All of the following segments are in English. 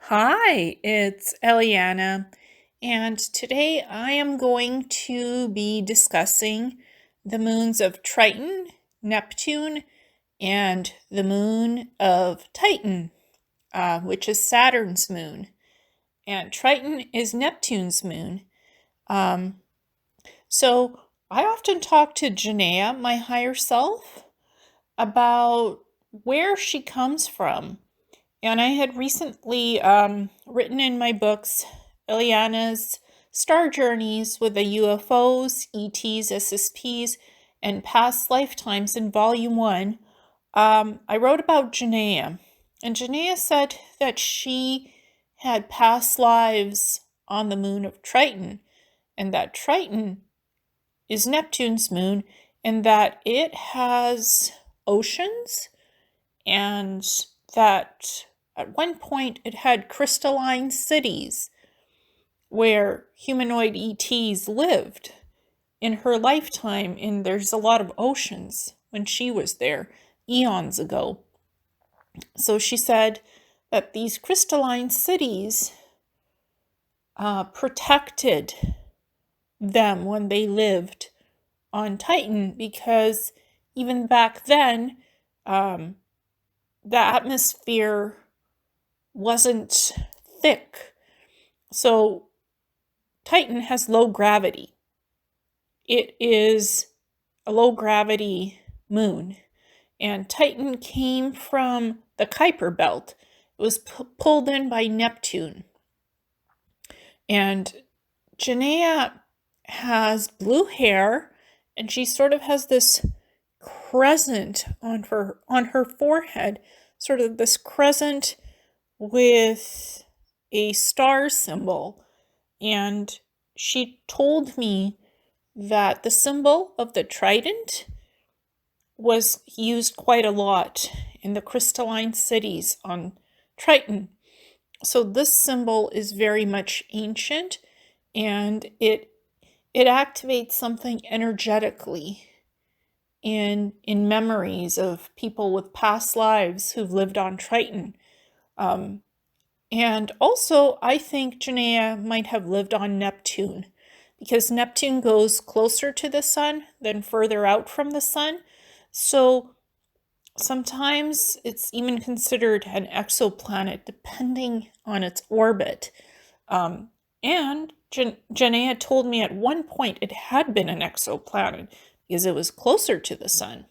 Hi, it's Ileana, and today I am going to be discussing the moons of Triton, Neptune, and the moon of Titan, which is Saturn's moon. And Triton is Neptune's moon. Um, so I often talk to Janea, my higher self, about where she comes from. And I had recently written in my books Ileana's Star Journeys with the UFOs, ETs, SSPs, and Past Lifetimes in Volume 1. I wrote about Janea. And Janea said that she had past lives on the moon of Triton, and that Triton is Neptune's moon, and that it has oceans, and that at one point it had crystalline cities where humanoid ETs lived in her lifetime, and there's a lot of oceans when she was there eons ago. So she said that these crystalline cities protected them when they lived on Titan, because even back then, the atmosphere wasn't thick. So Titan has low gravity. It is a low gravity moon. And Titan came from the Kuiper belt. It was pulled in by Neptune. And Janea has blue hair, and she sort of has this crescent on her forehead, sort of this crescent with a star symbol. And she told me that the symbol of the trident was used quite a lot in the crystalline cities on Triton. So this symbol is very much ancient, and it activates something energetically in memories of people with past lives who've lived on Triton. And also, I think Janea might have lived on Neptune, because Neptune goes closer to the sun than further out from the sun. So sometimes it's even considered an exoplanet depending on its orbit. And Janea told me at one point it had been an exoplanet because it was closer to the sun.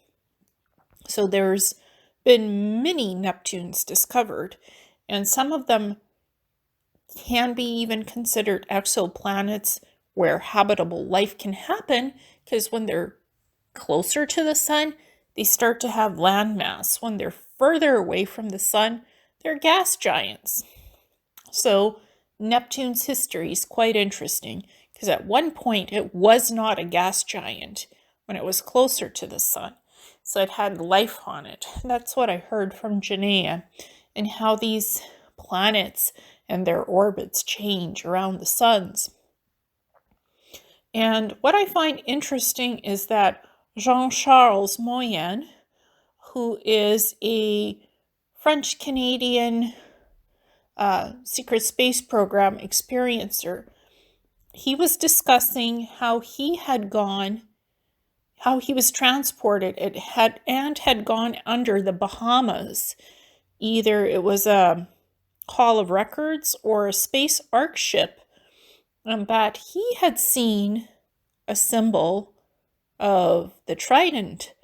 So there's been many Neptunes discovered, and some of them can be even considered exoplanets where habitable life can happen, because when they're closer to the sun, they start to have landmass. When they're further away from the sun, they're gas giants. So Neptune's history is quite interesting, because at one point it was not a gas giant when it was closer to the sun. So it had life on it. That's what I heard from Janea, and how these planets and their orbits change around the suns. And what I find interesting is that Jean-Charles Moyen, who is a French-Canadian secret space program experiencer, he was discussing how he was transported. It had gone under the Bahamas. Either it was a Hall of Records or a space arc ship, and that he had seen a symbol of the trident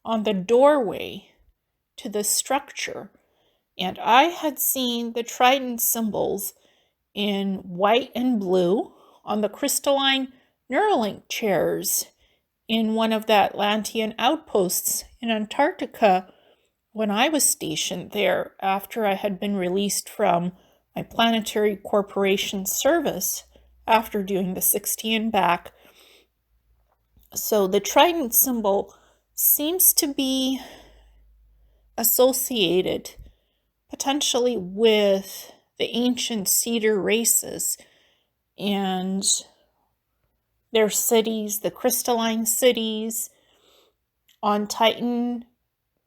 on the doorway to the structure. And I had seen the trident symbols in white and blue on the crystalline Neuralink chairs in one of the Atlantean outposts in Antarctica when I was stationed there after I had been released from my planetary corporation service after doing the 60 and back. So the trident symbol seems to be associated potentially with the ancient cedar races and their cities, the crystalline cities on Titan,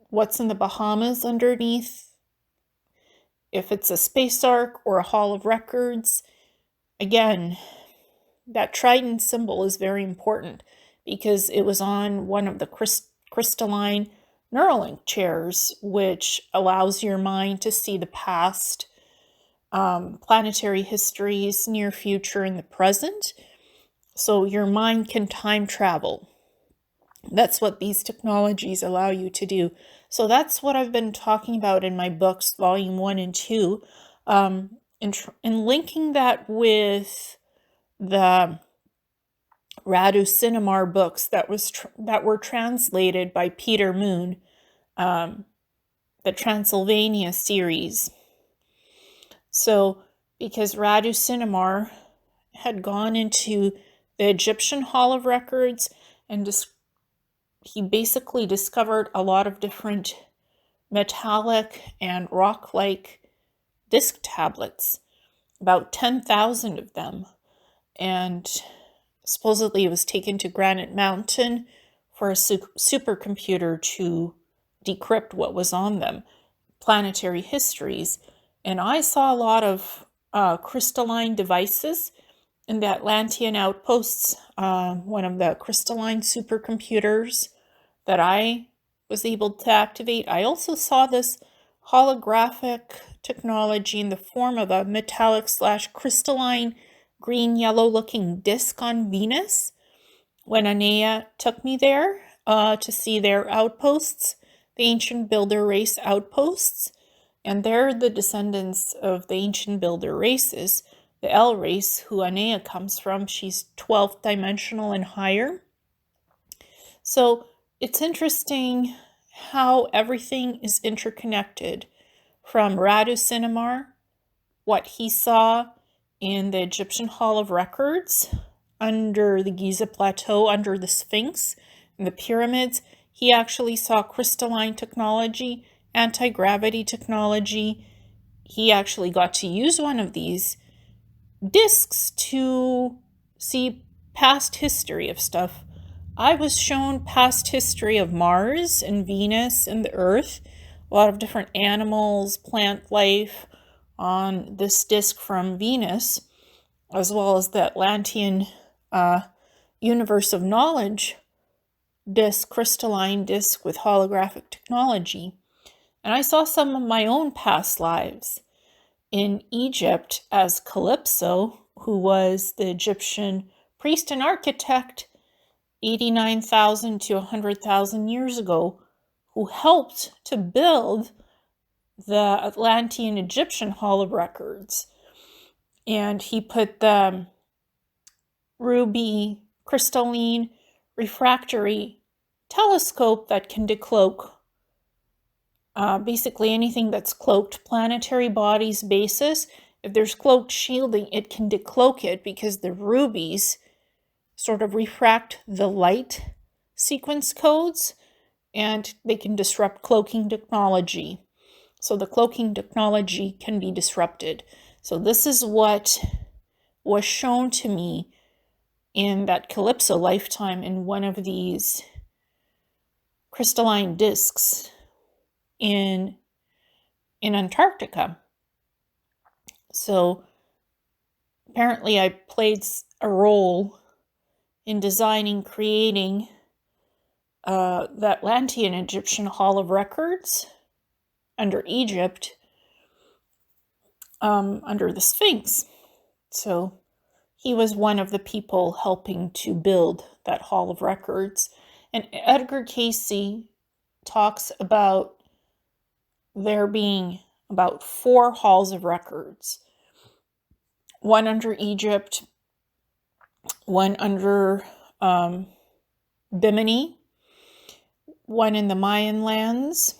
what's in the Bahamas underneath if it's a space ark or a hall of records. Again, that trident symbol is very important because it was on one of the crystalline Neuralink chairs, which allows your mind to see the past, planetary histories, near future, and the present. So your mind can time travel. That's what these technologies allow you to do. So that's what I've been talking about in my books, volume 1 and 2, and linking that with the Radu Cinnabar books that were translated by Peter Moon, the Transylvania series. So, because Radu Cinnabar had gone into the Egyptian Hall of Records and he basically discovered a lot of different metallic and rock-like disk tablets, about 10,000 of them, and supposedly it was taken to Granite Mountain for a supercomputer to decrypt what was on them, planetary histories. And I saw a lot of crystalline devices in the Atlantean Outposts, one of the crystalline supercomputers that I was able to activate. I also saw this holographic technology in the form of a metallic / crystalline green-yellow looking disc on Venus when Janea took me there to see their outposts, the ancient builder race outposts. And they're the descendants of the ancient builder races, the L race, who Janea comes from. She's 12th dimensional and higher. So it's interesting how everything is interconnected, from Radu Cinnabar, what he saw in the Egyptian Hall of Records, under the Giza Plateau, under the Sphinx, and the pyramids. He actually saw crystalline technology, anti-gravity technology. He actually got to use one of these discs to see past history of stuff. I was shown past history of Mars and Venus and the Earth, a lot of different animals, plant life on this disc from Venus, as well as the Atlantean universe of knowledge disc, crystalline disc with holographic technology. And I saw some of my own past lives in Egypt as Calypso, who was the Egyptian priest and architect 89,000 to 100,000 years ago, who helped to build the Atlantean Egyptian Hall of Records. And he put the ruby crystalline refractory telescope that can decloak basically anything that's cloaked, planetary bodies, bases. If there's cloaked shielding, it can decloak it because the rubies sort of refract the light sequence codes, and they can disrupt cloaking technology. So the cloaking technology can be disrupted. So this is what was shown to me in that Calypso lifetime in one of these crystalline discs in Antarctica. So apparently I played a role in designing, creating the Atlantean Egyptian Hall of Records under Egypt, under the Sphinx. So he was one of the people helping to build that Hall of Records. And Edgar Cayce talks about there being about 4 halls of records. One under Egypt, one under Bimini, one in the Mayan lands,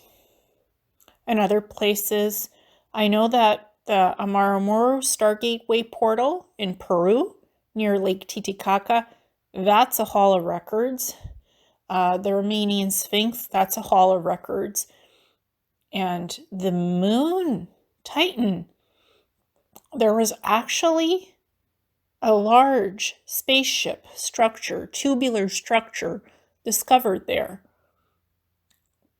and other places. I know that the Amaramuro Stargateway portal in Peru, near Lake Titicaca, that's a hall of records. The Romanian Sphinx, that's a hall of records. And the moon, Titan, there was actually a large spaceship structure, tubular structure, discovered there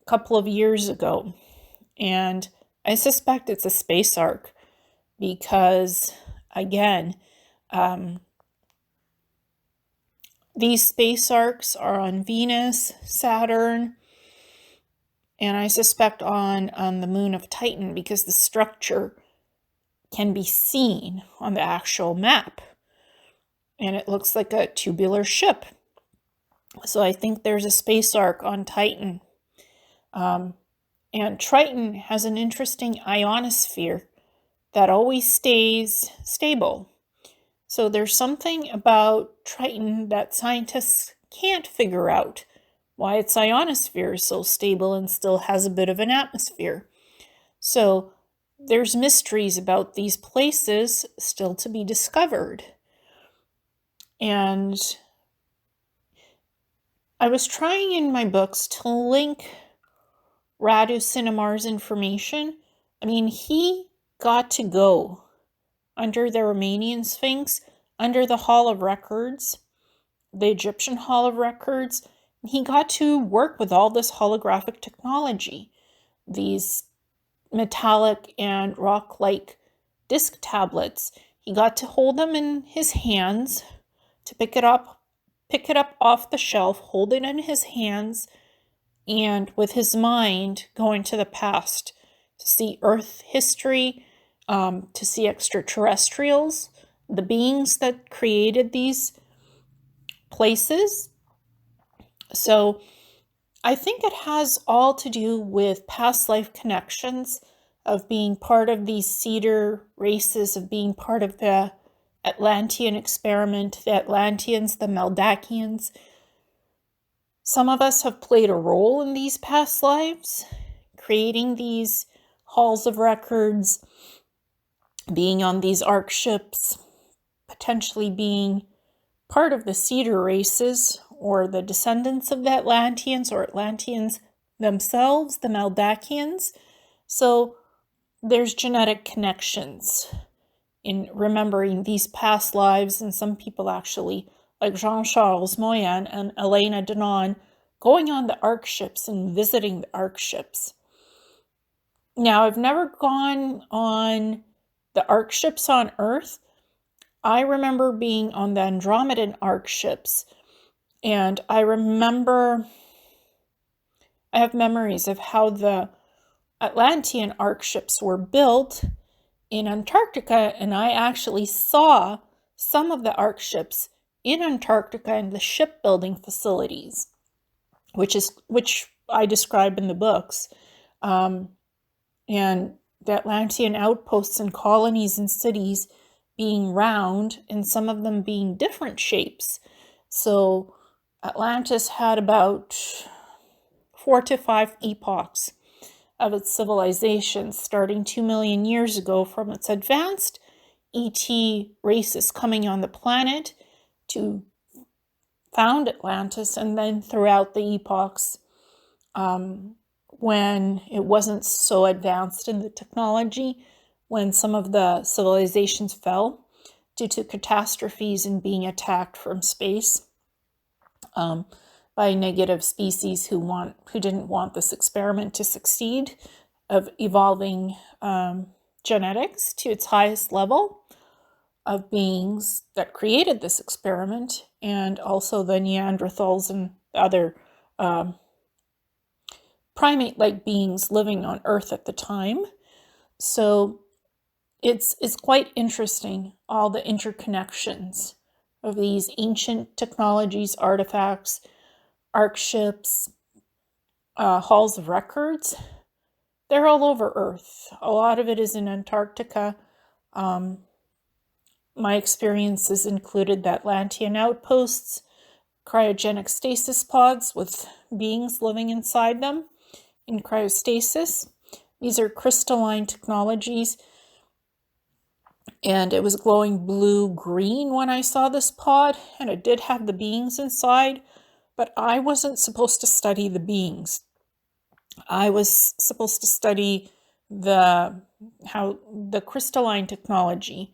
a couple of years ago. And I suspect it's a space ark because, again, these space arks are on Venus, Saturn, and I suspect on the moon of Titan because the structure can be seen on the actual map. And it looks like a tubular ship. So I think there's a space ark on Titan. And Triton has an interesting ionosphere that always stays stable. So there's something about Triton that scientists can't figure out why its ionosphere is so stable and still has a bit of an atmosphere. So there's mysteries about these places still to be discovered. And I was trying in my books to link Radu Cinemar's information. I mean, he got to go under the Romanian Sphinx, under the Hall of Records, the Egyptian Hall of Records. He got to work with all this holographic technology, these metallic and rock-like disc tablets. He got to hold them in his hands, to pick it up off the shelf, hold it in his hands, and with his mind go into the past to see Earth history, to see extraterrestrials, the beings that created these places. So I think it has all to do with past life connections, of being part of these cedar races, of being part of the Atlantean experiment, the Atlanteans, the Meldakians. Some of us have played a role in these past lives, creating these halls of records, being on these ark ships, potentially being part of the cedar races, or the descendants of the Atlanteans, or Atlanteans themselves, the Meldakians. So there's genetic connections in remembering these past lives, and some people actually, like Jean-Charles Moyen and Ileana Denon, going on the ark ships and visiting the ark ships. Now, I've never gone on the ark ships on Earth. I remember being on the Andromedan ark ships, and I have memories of how the Atlantean ark ships were built in Antarctica, and I actually saw some of the ark ships in Antarctica in the shipbuilding facilities, which I describe in the books, and the Atlantean outposts and colonies and cities being round, and some of them being different shapes. So Atlantis had about 4 to 5 epochs of its civilization, starting 2 million years ago from its advanced ET races coming on the planet to found Atlantis, and then throughout the epochs when it wasn't so advanced in the technology, when some of the civilizations fell due to catastrophes and being attacked from space by negative species who didn't want this experiment to succeed, of evolving genetics to its highest level of beings that created this experiment, and also the Neanderthals and other primate-like beings living on Earth at the time. So it's quite interesting, all the interconnections of these ancient technologies, artifacts, ark ships, halls of records. They're all over Earth. A lot of it is in Antarctica. My experiences included the Atlantean outposts, cryogenic stasis pods with beings living inside them in cryostasis. These are crystalline technologies, and it was glowing blue-green when I saw this pod, and it did have the beings inside, but I wasn't supposed to study the beings. I was supposed to study the crystalline technology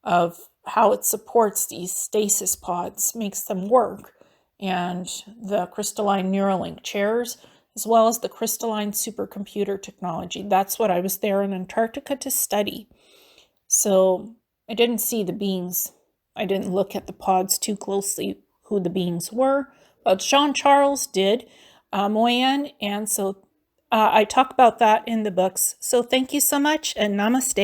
of how it supports these stasis pods, makes them work, and the crystalline Neuralink chairs as well as the crystalline supercomputer technology. That's what I was there in Antarctica to study. So I didn't see the beings. I didn't look at the pods too closely, who the beings were, but Jean-Charles did, Moyen, and so I talk about that in the books. So thank you so much, and namaste.